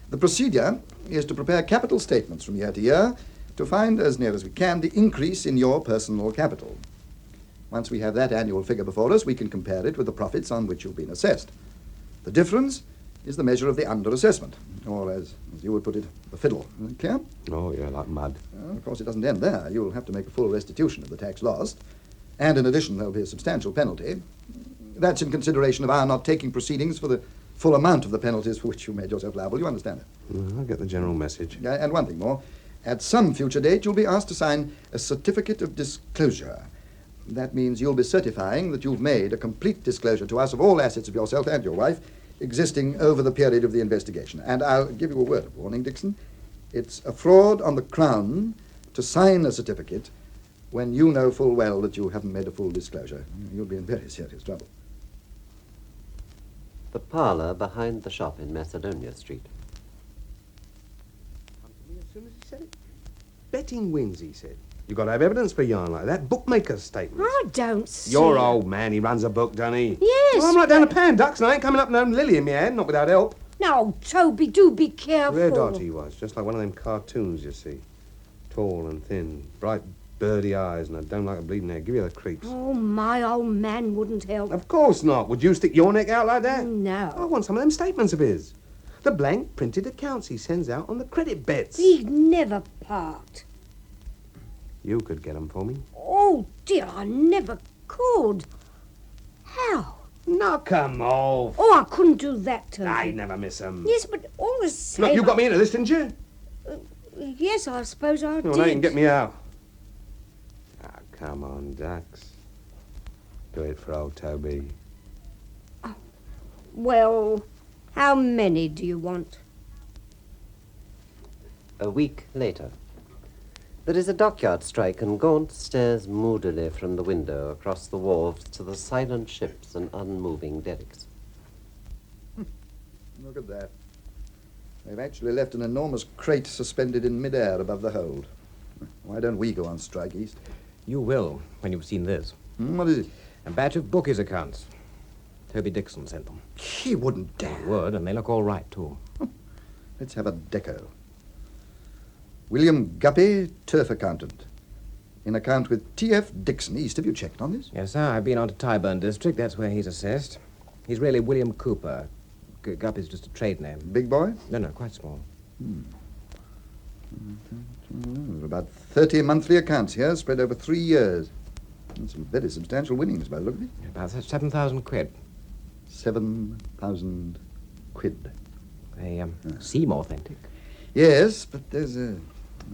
the procedure is to prepare capital statements from year to year to find, as near as we can, the increase in your personal capital. Once we have that annual figure before us, we can compare it with the profits on which you've been assessed. The difference is the measure of the under-assessment, or as you would put it, the fiddle. Clear? Oh, yeah, like mud. Well, of course, it doesn't end there. You'll have to make a full restitution of the tax lost, and in addition, there'll be a substantial penalty. That's in consideration of our not taking proceedings for the full amount of the penalties for which you made yourself liable. You understand it? I get the general message. And one thing more. At some future date, you'll be asked to sign a certificate of disclosure. That means you'll be certifying that you've made a complete disclosure to us of all assets of yourself and your wife existing over the period of the investigation. And I'll give you a word of warning, Dickson. It's a fraud on the Crown to sign a certificate when you know full well that you haven't made a full disclosure. You'll be in very serious trouble. The parlour behind the shop in Macedonia Street. Come to me as soon as he said it. Betting wins, he said. You've got to have evidence for a yarn like that. Bookmaker's statement. I don't see. Your old man, he runs a book, doesn't he? Yes. Well, I'm like down a pan, Ducks, and I ain't coming up no lily in my hand, not without help. Now, Toby, do be careful. Red hot he was, just like one of them cartoons, you see. Tall and thin, bright birdy eyes, and I don't like a bleeding egg. Give you the creeps. Oh, my old man wouldn't help. Of course not. Would you stick your neck out like that? No. I want some of them statements of his. The blank printed accounts he sends out on the credit bets. He'd never part. You could get them for me. Oh, dear, I never could. How? Knock 'em off. Oh, I couldn't do that, Toby. I'd never miss 'em. Yes, but all the same... Look, you got me into this, didn't you? Yes, I suppose I Oh, did. now you can get me out. Ah, come on, ducks. Do it for old Toby. Well, how many do you want? A week later. There is a dockyard strike, and Gaunt stares moodily from the window across the wharves to the silent ships and unmoving derricks. Look at that. They've actually left an enormous crate suspended in midair above the hold. Why don't we go on strike, East? You will, when you've seen this. What is it? A batch of bookies' accounts. Toby Dickson sent them. He wouldn't dare. He would, and they look all right, too. Let's have a deco. William Guppy, turf accountant. In account with T.F. Dickson East. Have you checked on this? Yes, sir. I've been on to Tyburn District. That's where he's assessed. He's really William Couper. Guppy's just a trade name. Big boy? No, quite small. About 30 monthly accounts here, spread over 3 years. And some very substantial winnings by the look of it. About 7,000 quid. 7,000 quid. They seem authentic. Yes, but there's a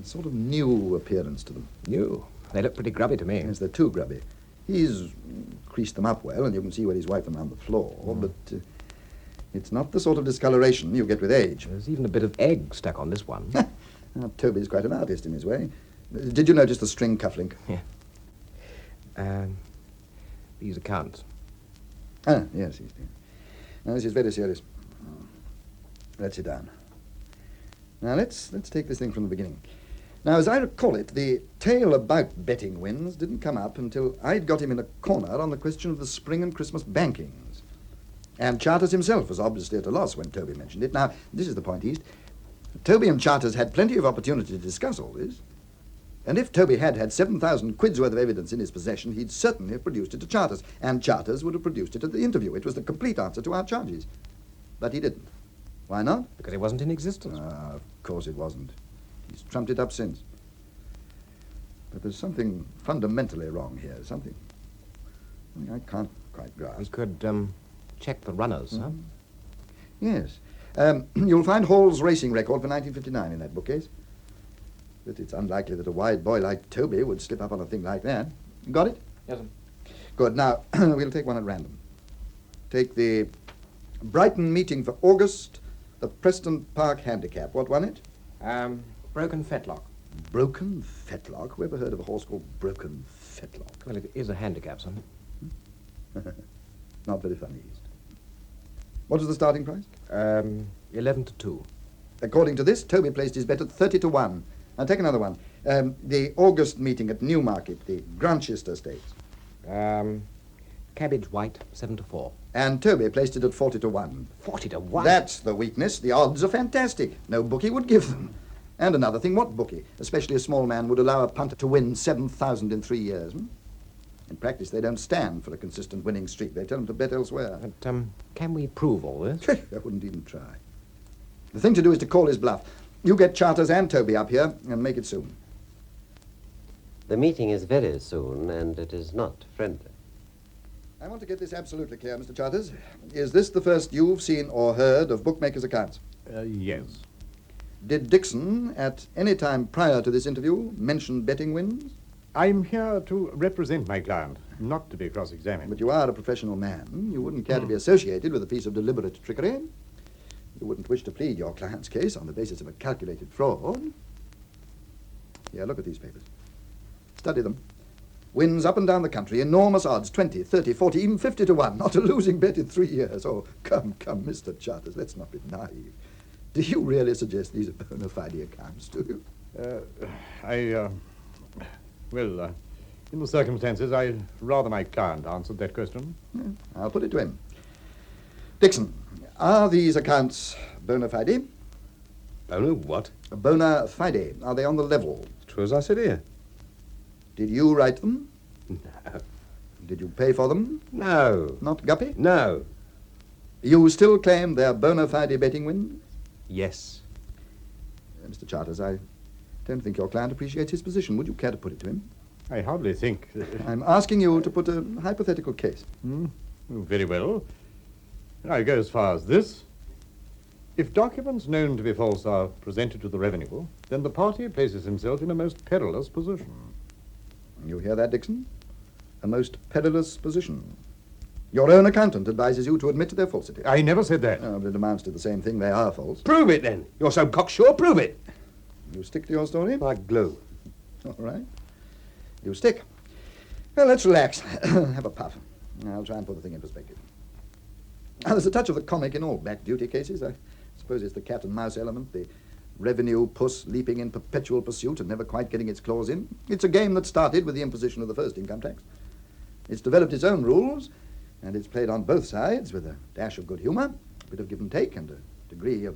sort of new appearance to them. New. They look pretty grubby to me. Yes, they're too grubby. He's creased them up well, and you can see where he's wiped them on the floor, but it's not the sort of discoloration you get with age. There's even a bit of egg stuck on this one. Now, Toby's quite an artist in his way. Did you notice the string cufflink? Yeah. These accounts. Ah, yes, he's there. Now, this is very serious. Let's sit down. Now, let's take this thing from the beginning. Now, as I recall it, the tale about betting wins didn't come up until I'd got him in a corner on the question of the spring and Christmas bankings. And Charters himself was obviously at a loss when Toby mentioned it. Now, this is the point, East. Toby and Charters had plenty of opportunity to discuss all this. And if Toby had 7,000 quid's worth of evidence in his possession, he'd certainly have produced it to Charters. And Charters would have produced it at the interview. It was the complete answer to our charges. But he didn't. Why not? Because it wasn't in existence. Of course it wasn't. He's trumped it up since. But there's something fundamentally wrong here. Something I can't quite grasp. We could check the runners, huh? Yes. You'll find Hall's racing record for 1959 in that bookcase. But it's unlikely that a wide boy like Toby would slip up on a thing like that. Got it? Yes, sir. Good. Now, we'll take one at random. Take the Brighton meeting for August, the Preston Park Handicap. What won it? Broken fetlock. Broken fetlock? Who ever heard of a horse called Broken Fetlock? Well, it is a handicap, son. Not very funny, East. What was the starting price? 11-2. According to this, Toby placed his bet at 30-1. Now, take another one. The August meeting at Newmarket, the Grantchester Stakes. Cabbage white, 7-4. And Toby placed it at 40-1. 40-1? That's the weakness. The odds are fantastic. No bookie would give them. And another thing, what bookie, especially a small man, would allow a punter to win 7,000 in 3 years? In practice, they don't stand for a consistent winning streak. They tell them to bet elsewhere. But, can we prove all this? I wouldn't even try. The thing to do is to call his bluff. You get Charters and Toby up here and make it soon. The meeting is very soon, and it is not friendly. I want to get this absolutely clear, Mr. Charters. Is this the first you've seen or heard of bookmakers' accounts? Yes. Did Dickson, at any time prior to this interview, mention betting wins? I'm here to represent my client, not to be cross-examined. But you are a professional man. You wouldn't care to be associated with a piece of deliberate trickery. You wouldn't wish to plead your client's case on the basis of a calculated fraud. Here, look at these papers. Study them. Wins up and down the country, enormous odds, 20, 30, 40, even 50-1. Not a losing bet in 3 years. Oh, come, Mr. Charters, let's not be naive. Do you really suggest these are bona fide accounts, do you? Well, in the circumstances, I'd rather my client answered that question. I'll put it to him. Dickson, are these accounts bona fide? Bona what? Bona fide. Are they on the level? True as I sit here. Did you write them? No. Did you pay for them? No. Not Guppy? No. You still claim they're bona fide betting wins? Yes. Mr. Charters, I don't think your client appreciates his position. Would you care to put it to him? I hardly think... I'm asking you to put a hypothetical case. Very well. I go as far as this. If documents known to be false are presented to the revenue, then the party places himself in a most perilous position. You hear that, Dickson? A most perilous position. Your own accountant advises you to admit to their falsity. I never said that. Oh, but it amounts to the same thing. They are false. Prove it, then. You're so cocksure, prove it. You stick to your story? Like glue. All right. You stick. Well, let's relax. Have a puff. I'll try and put the thing in perspective. Now, there's a touch of the comic in all back duty cases. I suppose it's the cat and mouse element, the revenue puss leaping in perpetual pursuit and never quite getting its claws in. It's a game that started with the imposition of the first income tax. It's developed its own rules, and it's played on both sides with a dash of good humor, a bit of give and take, and a degree of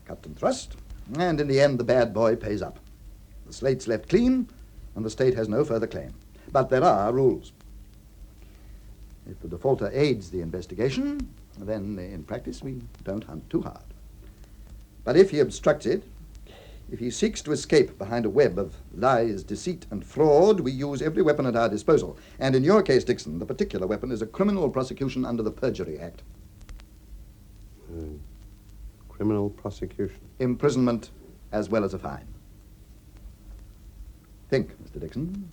cut and thrust. And in the end, the bad boy pays up. The slate's left clean, and the state has no further claim. But there are rules. If the defaulter aids the investigation, then in practice we don't hunt too hard. But if he obstructs it, if he seeks to escape behind a web of lies, deceit, and fraud, we use every weapon at our disposal. And in your case, Dickson, the particular weapon is a criminal prosecution under the Perjury Act. Criminal prosecution. Imprisonment as well as a fine. Think, Mr. Dickson.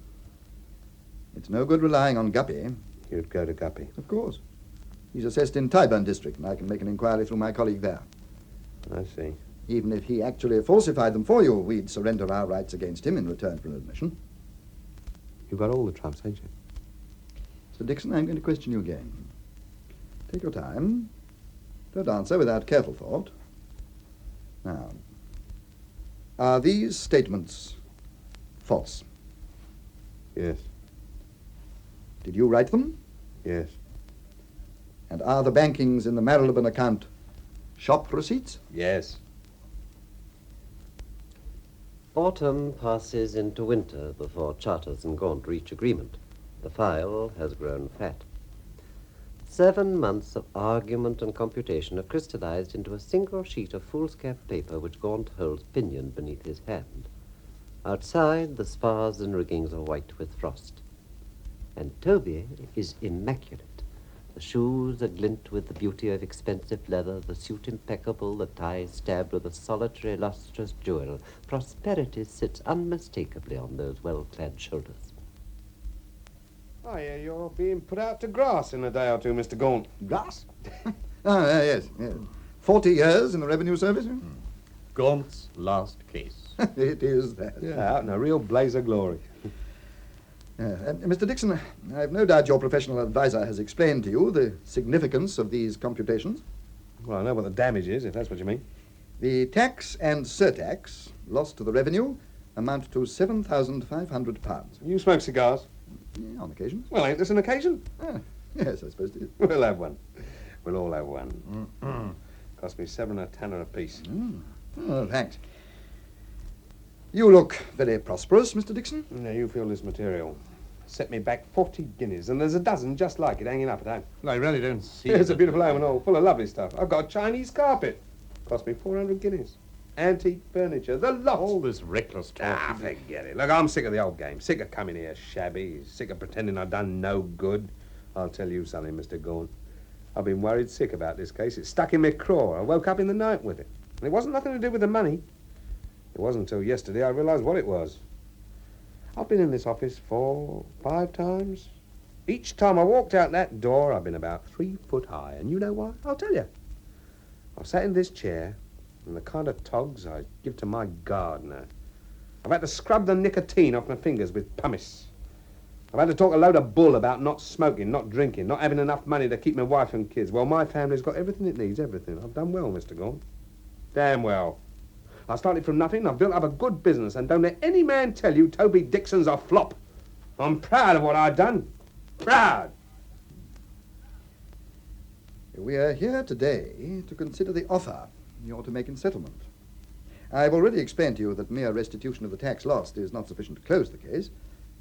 It's no good relying on Guppy. You'd go to Guppy. Of course. He's assessed in Tyburn district, and I can make an inquiry through my colleague there. I see. Even if he actually falsified them for you, we'd surrender our rights against him in return for an admission. You've got all the trumps, ain't you? So, Dickson, I'm going to question you again. Take your time. Don't answer without careful thought. Now, are these statements false? Yes. Did you write them? Yes. And are the bankings in the Marylebone account shop receipts? Yes. Autumn passes into winter before Charters and Gaunt reach agreement. The file has grown fat. 7 months of argument and computation are crystallized into a single sheet of foolscap paper which Gaunt holds pinioned beneath his hand. Outside, the spars and riggings are white with frost. And Toby is immaculate. The shoes aglint with the beauty of expensive leather, the suit impeccable, the tie stabbed with a solitary lustrous jewel. Prosperity sits unmistakably on those well-clad shoulders. I hear you're being put out to grass in a day or two, Mr. Gaunt. Grass? Yes. 40 years in the Revenue Service? Gaunt's last case. It is that. Yeah, out in a real blaze of glory. Mr. Dickson, I've no doubt your professional advisor has explained to you the significance of these computations. Well, I know what the damage is, if that's what you mean. The tax and surtax lost to the revenue amount to £7,500. You smoke cigars? Yeah, on occasion. Well, ain't this an occasion? Yes, I suppose it is. We'll have one. We'll all have one. Cost me 7 or 10 a piece. Oh, thanks. You look very prosperous, Mr. Dickson. Now, you feel this material. Set me back 40 guineas, and there's a dozen just like it hanging up at home. I really don't see It's a beautiful home and all, full of lovely stuff. I've got a Chinese carpet. Cost me 400 guineas. Antique furniture, the lot. all this reckless talk. Forget it. Look, I'm sick of the old game. Sick of coming here shabby. Sick of pretending I've done no good. I'll tell you something, Mr. Gaunt. I've been worried sick about this case. It's stuck in my craw. I woke up in the night with it. And it wasn't nothing to do with the money. It wasn't until yesterday I realised what it was. I've been in this office 4, 5 times. Each time I walked out that door, I've been about 3 foot high. And you know why? I'll tell you. I've sat in this chair, and the kind of togs I give to my gardener. I've had to scrub the nicotine off my fingers with pumice. I've had to talk a load of bull about not smoking, not drinking, not having enough money to keep my wife and kids. Well, my family's got everything it needs, everything. I've done well, Mr. Gaunt. Damn well. I started from nothing, I've built up a good business, and don't let any man tell you Toby Dickson's a flop. I'm proud of what I've done. Proud. We are here today to consider the offer you're to make in settlement. I've already explained to you that mere restitution of the tax lost is not sufficient to close the case.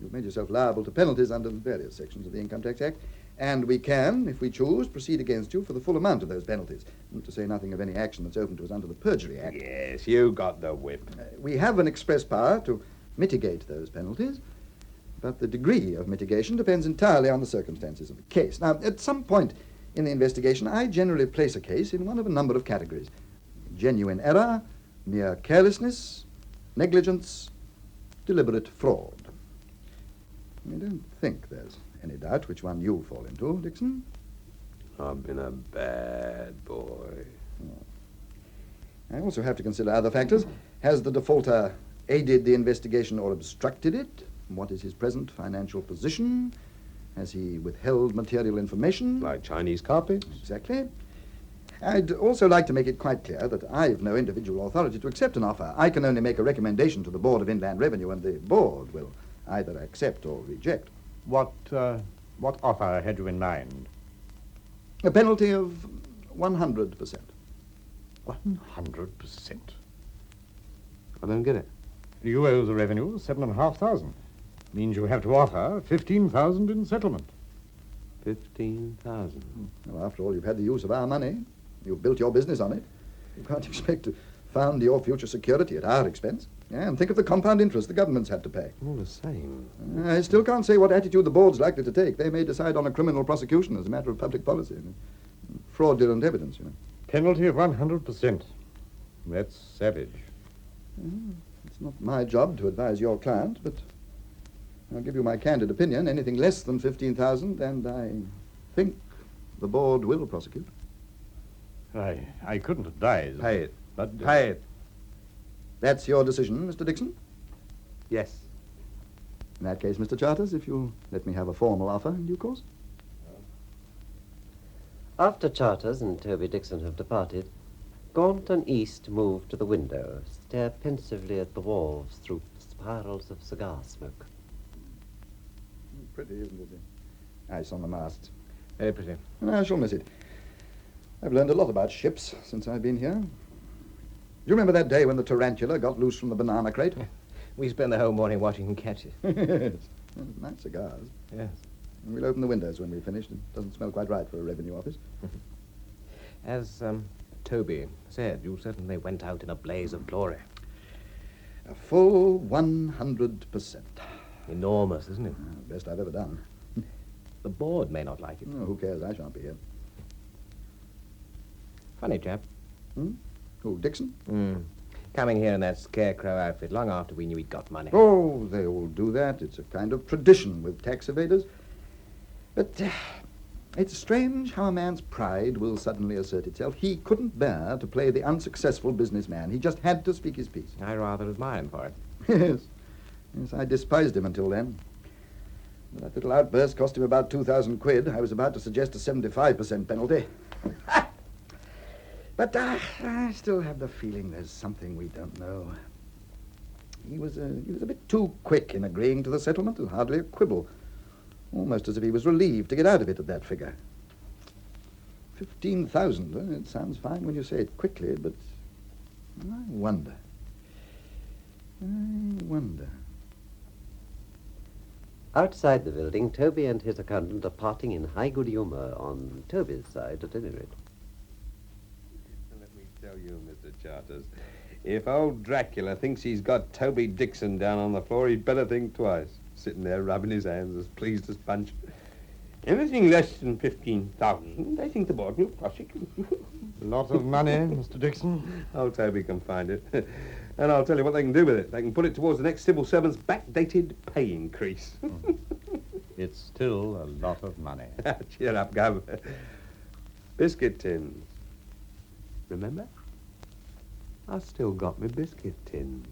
You've made yourself liable to penalties under various sections of the Income Tax Act, and we can, if we choose, proceed against you for the full amount of those penalties, to say nothing of any action that's open to us under the Perjury Act. Yes, you got the whip. We have an express power to mitigate those penalties, but the degree of mitigation depends entirely on the circumstances of the case. Now, at some point in the investigation, I generally place a case in one of a number of categories: genuine error, mere carelessness, negligence, deliberate fraud. I don't think there's any doubt which one you fall into, Dickson. I've been a bad boy. I also have to consider other factors. Has the defaulter aided the investigation or obstructed it? What is his present financial position? Has he withheld material information? Like Chinese carpets? Exactly. I'd also like to make it quite clear that I've no individual authority to accept an offer. I can only make a recommendation to the Board of Inland Revenue, and the board will either accept or reject. What offer had you in mind? A penalty of 100%. 100%? I don't get it. You owe the revenue 7,500. Means you have to offer 15,000 in settlement. 15,000. Well, after all, you've had the use of our money. You've built your business on it. You can't expect to found your future security at our expense. Yeah, and think of the compound interest the government's had to pay. All the same. I still can't say what attitude the board's likely to take. They may decide on a criminal prosecution as a matter of public policy. Fraudulent evidence, you know. Penalty of 100%. That's savage. It's not my job to advise your client, but I'll give you my candid opinion. Anything less than 15,000, and I think the board will prosecute. I couldn't advise. Pay it. But Pay it. That's your decision, Mr. Dickson? Yes. In that case, Mr. Charters, if you'll let me have a formal offer in due course. After Charters and Toby Dickson have departed, Gaunt and East move to the window, stare pensively at the walls through spirals of cigar smoke. Pretty, isn't it? Ice on the masts. Very pretty. I shall miss it. I've learned a lot about ships since I've been here. Do you remember that day when the tarantula got loose from the banana crate? We spend the whole morning watching him catch it. Yes. Nice cigars. Yes. And we'll open the windows when we've finished. It doesn't smell quite right for a revenue office. As Toby said, you certainly went out in a blaze of glory. A full 100%. Enormous, isn't it? Best I've ever done. The board may not like it. Oh, who cares? I shan't be here. Funny chap. Who, Dickson? Coming here in that scarecrow outfit long after we knew he'd got money. Oh, they all do that. It's a kind of tradition with tax evaders. But it's strange how a man's pride will suddenly assert itself. He couldn't bear to play the unsuccessful businessman. He just had to speak his piece. I rather admire him for it. Yes. Yes, I despised him until then. That little outburst cost him about 2,000 quid. I was about to suggest a 75% penalty. But I still have the feeling there's something we don't know. He was a bit too quick in agreeing to the settlement, and hardly a quibble. Almost as if he was relieved to get out of it at that figure. 15,000, it sounds fine when you say it quickly, but I wonder. Outside the building, Toby and his accountant are parting in high good humor, on Toby's side at any rate. Let me tell you, Mr. Charters, if old Dracula thinks he's got Toby Dickson down on the floor, he'd better think twice. Sitting there rubbing his hands, as pleased as Punch. Anything less than 15,000, I think the board will prosecute. a lot of money, Mr. Dickson. Oh, Toby can find it. And I'll tell you what they can do with it. They can put it towards the next civil servant's backdated pay increase. It's still a lot of money. Cheer up, Gov. Biscuit tins. Remember? I've still got my biscuit tins.